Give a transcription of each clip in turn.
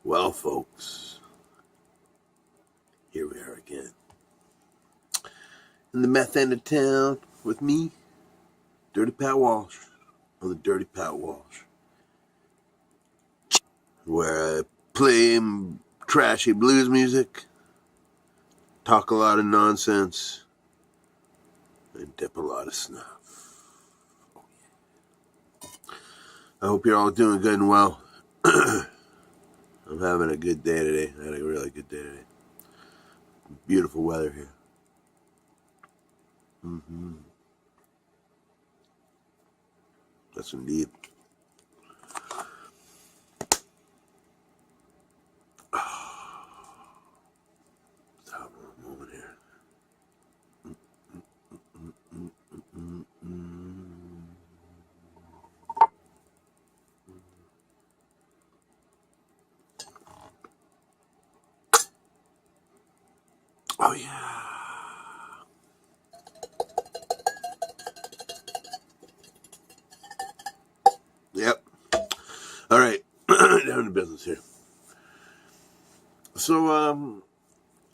Well, folks, here we are again. In the meth end of town with me, Dirty Pat Walsh, on the Dirty Pat Walsh, where I play trashy blues music, talk a lot of nonsense, and dip a lot of snuff. I hope you're all doing good and well. I'm having a good day today. I had a really good day today. Beautiful weather here. That's indeed. Stop for a moment here. Oh, yeah. Yep. All right. Down to business here. So,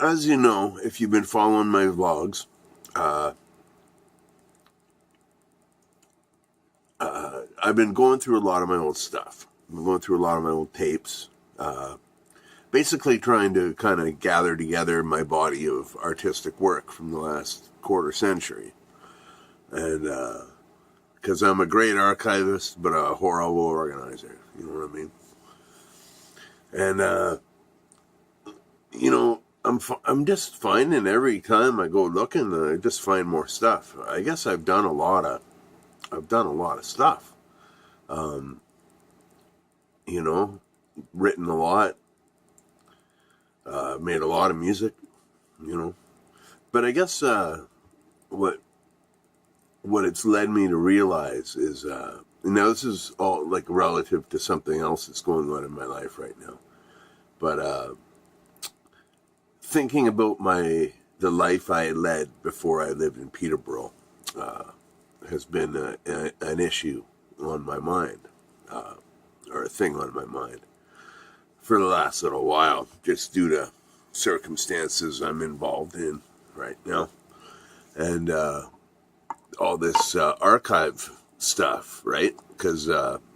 as you know, if you've been following my vlogs, I've been going through a lot of my old stuff. I've been going through a lot of my old tapes. Basically trying to kind of gather together my body of artistic work from the last quarter century. And because I'm a great archivist, but a horrible organizer. You know what I mean? And, I'm just finding every time I go looking, I just find more stuff. I guess I've done a lot of stuff. Written a lot, made a lot of music, But I guess what it's led me to realize is, now this is all like relative to something else that's going on in my life right now. But thinking about the life I led before I lived in Peterborough has been an issue on my mind, or a thing on my mind for the last little while, just due to circumstances I'm involved in right now. And all this archive stuff, right? Because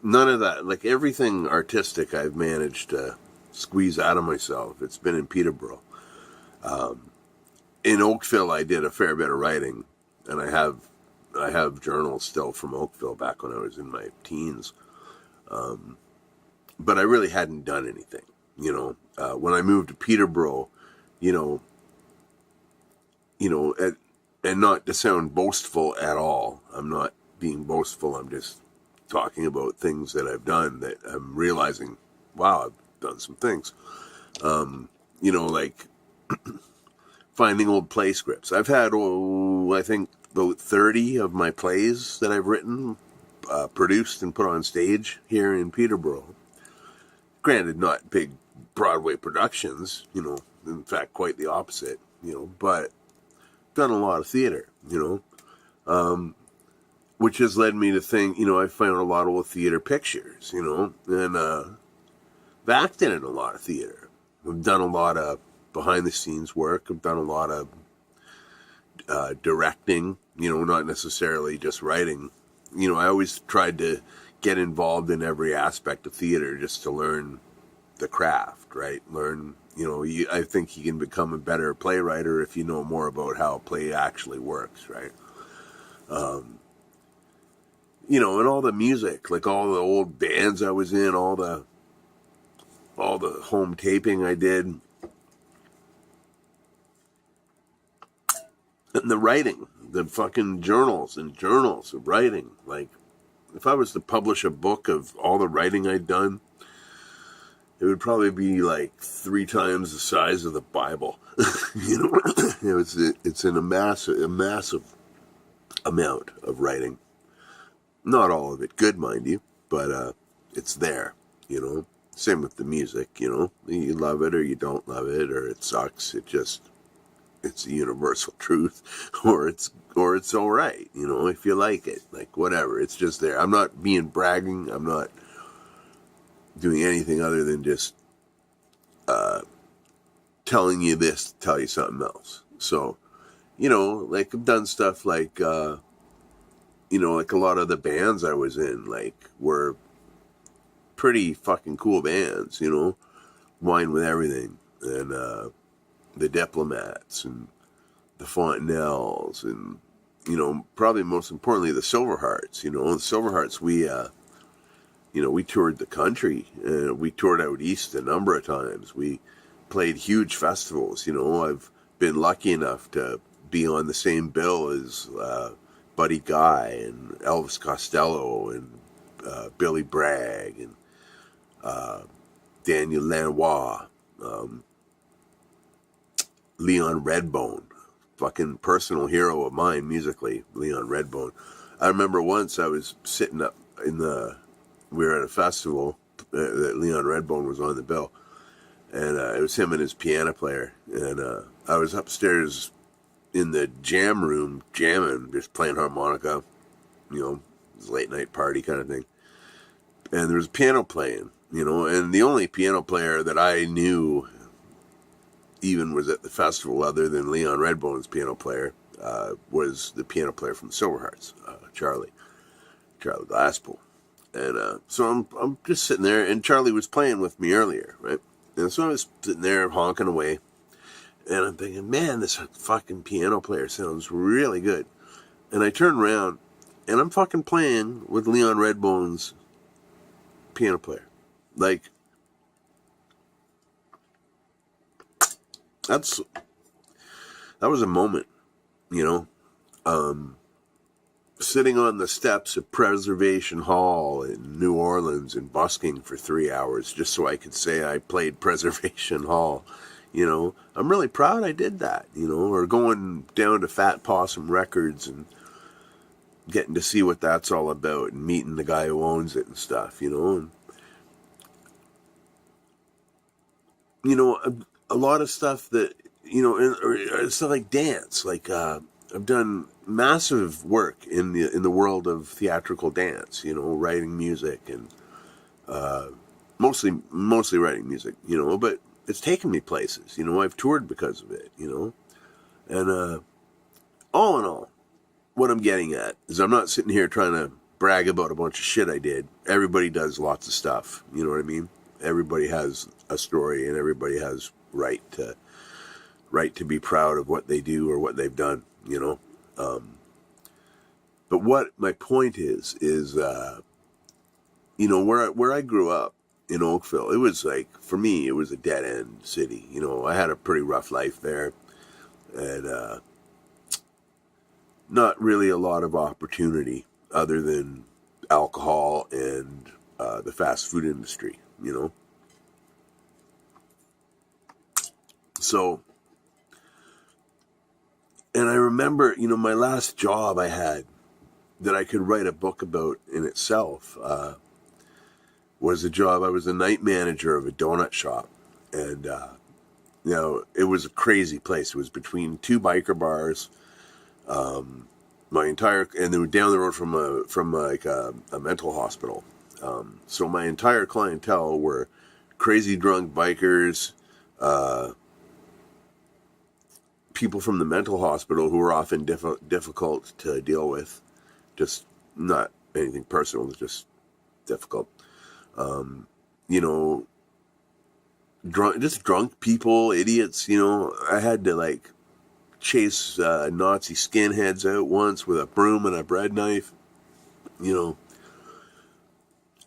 none of that, like everything artistic I've managed to squeeze out of myself, it's been in Peterborough. In Oakville, I did a fair bit of writing, and I have journals still from Oakville back when I was in my teens. But I really hadn't done anything, when I moved to Peterborough, and not to sound boastful at all. I'm not being boastful. I'm just talking about things that I've done that I'm realizing, wow, I've done some things. Like finding old play scripts. I've had, I think, about 30 of my plays that I've written, produced and put on stage here in Peterborough. Granted, not big Broadway productions, in fact, quite the opposite, but done a lot of theater, which has led me to think, I found a lot of old theater pictures, and I've acted in a lot of theater. I've done a lot of behind the scenes work. I've done a lot of directing, not necessarily just writing. I always tried to get involved in every aspect of theater just to learn the craft, right? I think you can become a better playwright if you know more about how a play actually works, right? And all the music, like all the old bands I was in, all the home taping I did, and the writing, the fucking journals of writing. Like, if I was to publish a book of all the writing I'd done, it would probably be like 3 times the size of the Bible. It's a massive amount of writing. Not all of it good, mind you, but it's there, Same with the music, you love it or you don't love it, or it sucks. It's a universal truth, or it's all right, if you like it, like whatever. It's just there. I'm not being bragging. I'm not doing anything other than just telling you this to tell you something else. So, like I've done stuff like, like a lot of the bands I was in, like, were pretty fucking cool bands, Wine with Everything, and the Diplomats, and the Fontanelles, and, probably most importantly, the Silverhearts. The Silverhearts, we toured the country, and we toured out east a number of times. We played huge festivals. I've been lucky enough to be on the same bill as Buddy Guy and Elvis Costello and Billy Bragg and Daniel Lanois, Leon Redbone, fucking personal hero of mine musically, Leon Redbone. I remember once I was sitting up we were at a festival that Leon Redbone was on the bill, and it was him and his piano player, and I was upstairs in the jam room jamming, just playing harmonica, it was a late night party kind of thing, and there was piano playing, and the only piano player that I knew even was at the festival other than Leon Redbone's piano player was the piano player from the Silverhearts, Charlie Glasspool. And so I'm just sitting there, and Charlie was playing with me earlier, right? And so I was sitting there honking away, and I'm thinking, man, this fucking piano player sounds really good. And I turn around, and I'm fucking playing with Leon Redbone's piano player. Like, that was a moment, sitting on the steps of Preservation Hall in New Orleans and busking for 3 hours just so I could say I played Preservation Hall. I'm really proud I did that, or going down to Fat Possum Records and getting to see what that's all about and meeting the guy who owns it and stuff, and, a lot of stuff that, or stuff like dance, like, I've done massive work in the world of theatrical dance, writing music and mostly writing music, but it's taken me places, I've toured because of it, and all in all, what I'm getting at is I'm not sitting here trying to brag about a bunch of shit I did. Everybody does lots of stuff, you know what I mean? Everybody has a story, and everybody has right to be proud of what they do or what they've done. But what my point is, where I grew up in Oakville, it was like, for me, it was a dead end city. I had a pretty rough life there, and not really a lot of opportunity other than alcohol and the fast food industry, So, and I remember, my last job I had that I could write a book about in itself was a job. I was the night manager of a donut shop. And, it was a crazy place. It was between two biker bars. And they were down the road from a mental hospital. So my entire clientele were crazy drunk bikers, people from the mental hospital who were often difficult to deal with. Just not anything personal, just difficult. Drunk people, idiots, I had to chase Nazi skinheads out once with a broom and a bread knife,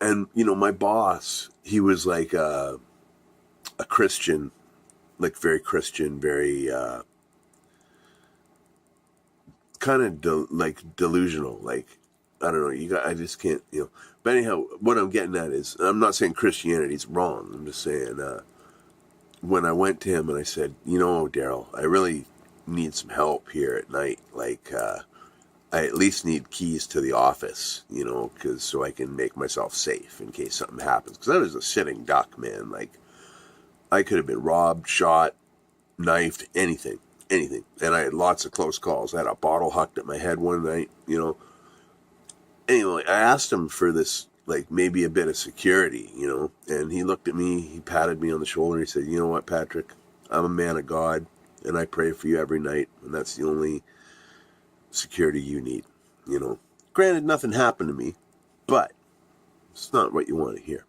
and, my boss, he was like a Christian, very Christian, very, kind of delusional, I don't know, I just can't, but anyhow, what I'm getting at is, I'm not saying Christianity's wrong, I'm just saying, when I went to him and I said, Daryl, I really need some help here at night, I at least need keys to the office, so I can make myself safe in case something happens, because I was a sitting duck, man, I could have been robbed, shot, knifed, anything, and I had lots of close calls. I had a bottle hucked at my head one night, Anyway, I asked him for this, maybe a bit of security, and he looked at me, he patted me on the shoulder, he said, you know what, Patrick, I'm a man of God, and I pray for you every night, and that's the only security you need, you know. Granted, nothing happened to me, but it's not what you want to hear.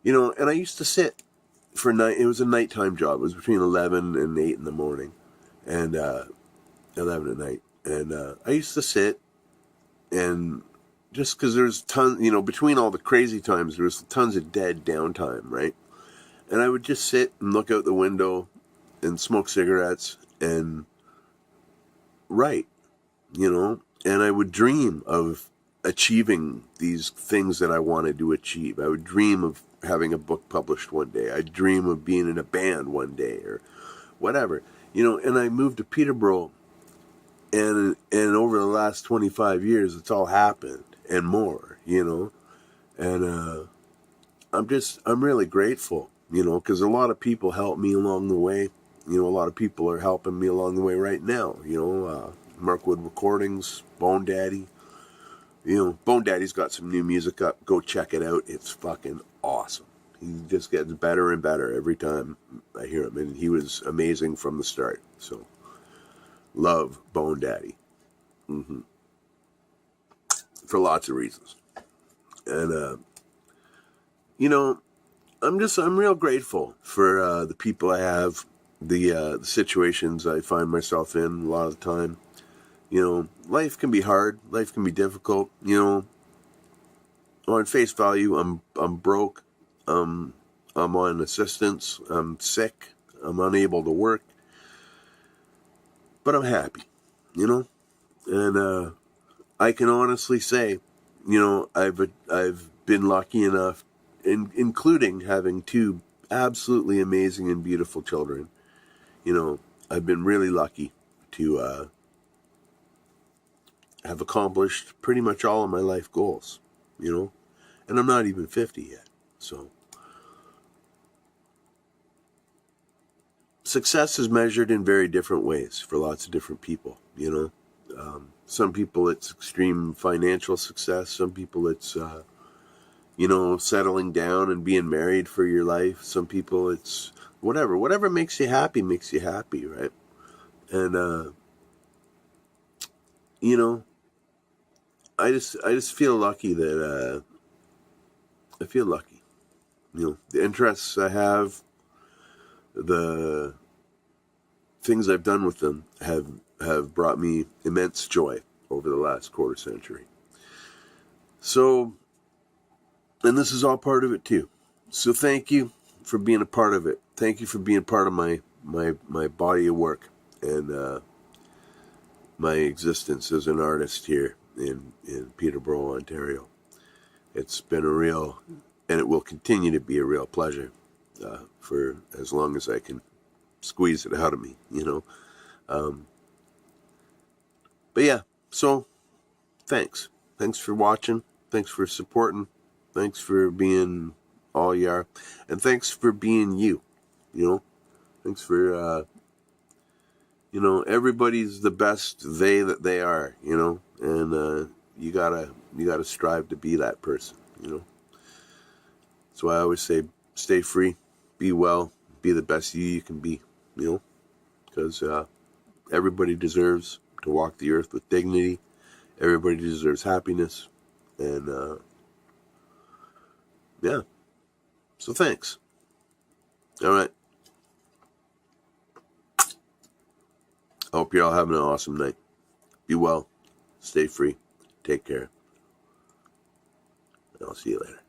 You know, and I used to sit for night. It was a nighttime job. It was between 11 and 8 in the morning, and 11 at night. And I used to sit, and just because there's tons, you know, between all the crazy times, there was tons of dead downtime, right? And I would just sit and look out the window and smoke cigarettes and write, you know, and I would dream of achieving these things that I wanted to achieve. I would dream of having a book published one day. I'd dream of being in a band one day or whatever, you know. And I moved to Peterborough, and over the last 25 years, it's all happened and more, you know. And I'm really grateful, you know, because a lot of people helped me along the way. You know, a lot of people are helping me along the way right now, you know. Markwood Recordings, Bone Daddy. You know, Bone Daddy's got some new music up. Go check it out. It's fucking awesome. He just gets better and better every time I hear him. And he was amazing from the start. So, love Bone Daddy. For lots of reasons. And, you know, I'm real grateful for the people I have, the situations I find myself in a lot of the time. You know, life can be hard. Life can be difficult. You know, on face value, I'm broke. I'm on assistance. I'm sick. I'm unable to work. But I'm happy. You know, and I can honestly say, you know, I've been lucky enough, including having two absolutely amazing and beautiful children. You know, I've been really lucky to have accomplished pretty much all of my life goals, you know, and I'm not even 50 yet. So success is measured in very different ways for lots of different people, you know. Some people it's extreme financial success. Some people it's, you know, settling down and being married for your life. Some people it's whatever makes you happy, right? And, you know, I just feel lucky that, I feel lucky, you know, the interests I have, the things I've done with them have brought me immense joy over the last quarter century. So, and this is all part of it too. So thank you for being a part of it. Thank you for being part of my body of work and my existence as an artist here in Peterborough, Ontario. It's been a real, and it will continue to be a real pleasure for as long as I can squeeze it out of me, you know. But yeah, so thanks. Thanks for watching. Thanks for supporting. Thanks for being all you are. And thanks for being you, you know. Thanks for, you know, everybody's the best that they are, you know. And you gotta strive to be that person, you know. That's why I always say, stay free, be well, be the best you can be, you know. Because everybody deserves to walk the earth with dignity. Everybody deserves happiness. And, yeah. So thanks. All right. I hope you're all having an awesome night. Be well. Stay free. Take care. And I'll see you later.